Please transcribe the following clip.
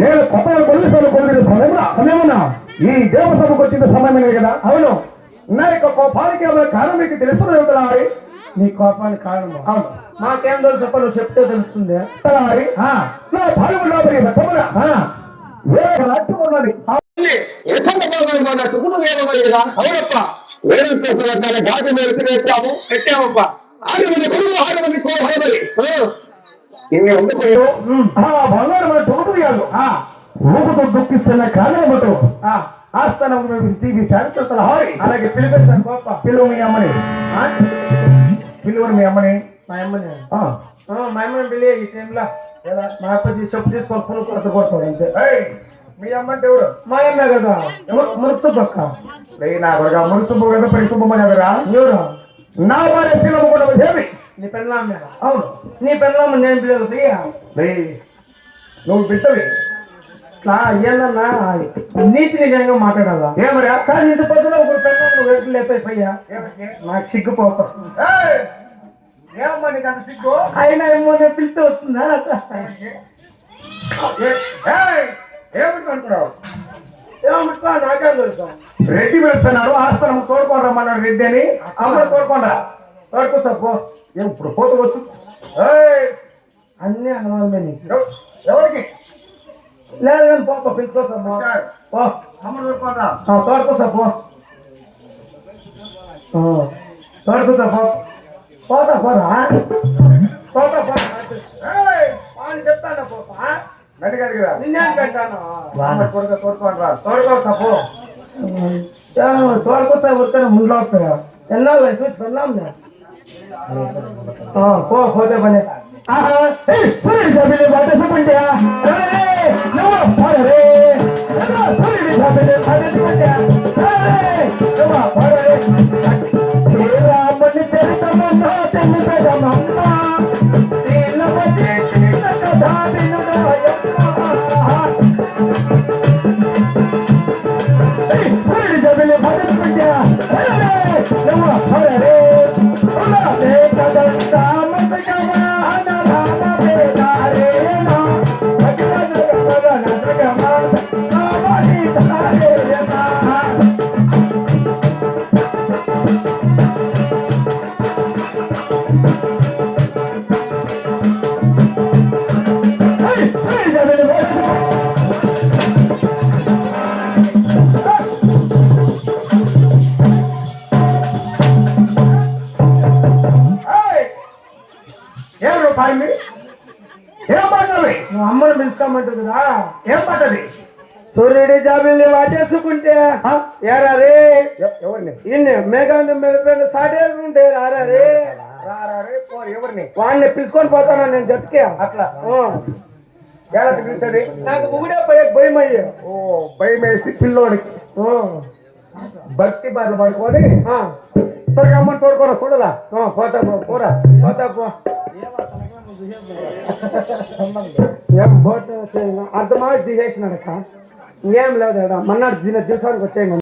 నేను కొత్త పోలీసులు సమయమున ఈ దేవసభకు వచ్చిన సమయమే కదా. అవును, నా యొక్క కోపానికి ఏమైనా కారణం మీకు తెలుస్తుంది కదా. నీ కోపానికి కారణం అవును, మాకేం తెలుసు చెప్ప, నువ్వు చెప్తే తెలుస్తుంది. నా పాల్గొన్నా అవునప్ప, వేరే గాజు మేలు పెట్టామప్ప. 6 మంది కొడుకు 6 మంది కోహమని ఇన్ని వండుకోయాడు. బంగారు మన తొడుకుయాలు ఊపుతో దుఃఖిస్తున్న కాలం బట్టు ఆస్థానం తీవి శాంతల హారి అలాగే పిలిపిస్తాను గొప్ప పిలువ మీ అమ్మని పిలువని మీ అమ్మని మా అమ్మని మా అమ్మని పిలి ఈ టైంలో మా అప్పటి చెప్పు తీసుకొని పులు కొరత కొడతాడు అంతే. మీ అమ్మ అంటే ఎవరు? మా అమ్మే కదా, మురుసు పక్క నా కొరగా మురుసు కదా పరిశుభమని ఎవరా ఎవరు? నా వారి పిల్లలు కూడా ఏమి నీ పెళ్ళామ్మ? అవును, నీ పెళ్ళామ్మ నేను పిల్లలు ప్రియా నువ్వు బిడ్డవి. ఏందన్నా నీతి నిజంగా మాట్లాడాలా ఏమరా? కానీ ఇంత పొద్దున ఒక పెళ్ళాం నువ్వు ఎట్లు లేపయ్యా, నాకు సిగ్గుపోతా. ఏమమ్మా నీకు అంత సిగ్గు? అయినా ఏమో పిలిస్తే వస్తుందా? ఏమిటనుకున్నావు? ఏమిటా నాకేం తెలుసు. రెడ్డి పెడుతున్నాడు, ఆస్థానం తోడుకొని రమ్మన్నాడు రెడ్డి అని. అమ్మ తోడుకోండా తోడుకొస్తా పో. ఇప్పుడు పోతు వచ్చు అన్నీ అనుమానమే నీకు. ఎవరికి లేదు కానీ పోతా పిలుచుకోసా తోడుకొస్తా పో తోడుకొస్తా పో పోతా పోరా పోతా పోతా అని చెప్తాను పోతా నిన్నేం పెట్టాను తోడుకొస్తా పో తోడుకొస్తా ఊరికనే ముందులో వస్తాయా ఎన్నాళ్ళు చూసి పెళ్ళాం పోతే పని అమ్మను పిలుస్తామంటుంది కదా. ఏం పట్టది? సూర్యుడి జాబిల్ని వాటేసుకుంటే ఏరా రే ఎవరిని ఇన్ని మేఘాన్ని మెలిపోయిన సాటేసుకుంటే రారా రే ఎవరిని వాడిని పిలుచుకొని పోతాను నేను జట్టుకే అట్లా. పిలిచేది నాకు ముగుడే భయం అయ్యే. ఓ భయం వేసి పిల్లోడికి భక్తి బాధలు పడుకొని త్వరగా అమ్మని తోడుకోరా చూడలా. పోతా పో పోరా పోతా పో. ఏం బోట్ అర్ధమా తీసేసినాడక ఏం లేదు మన్నాడు దివసానికి వచ్చాయి.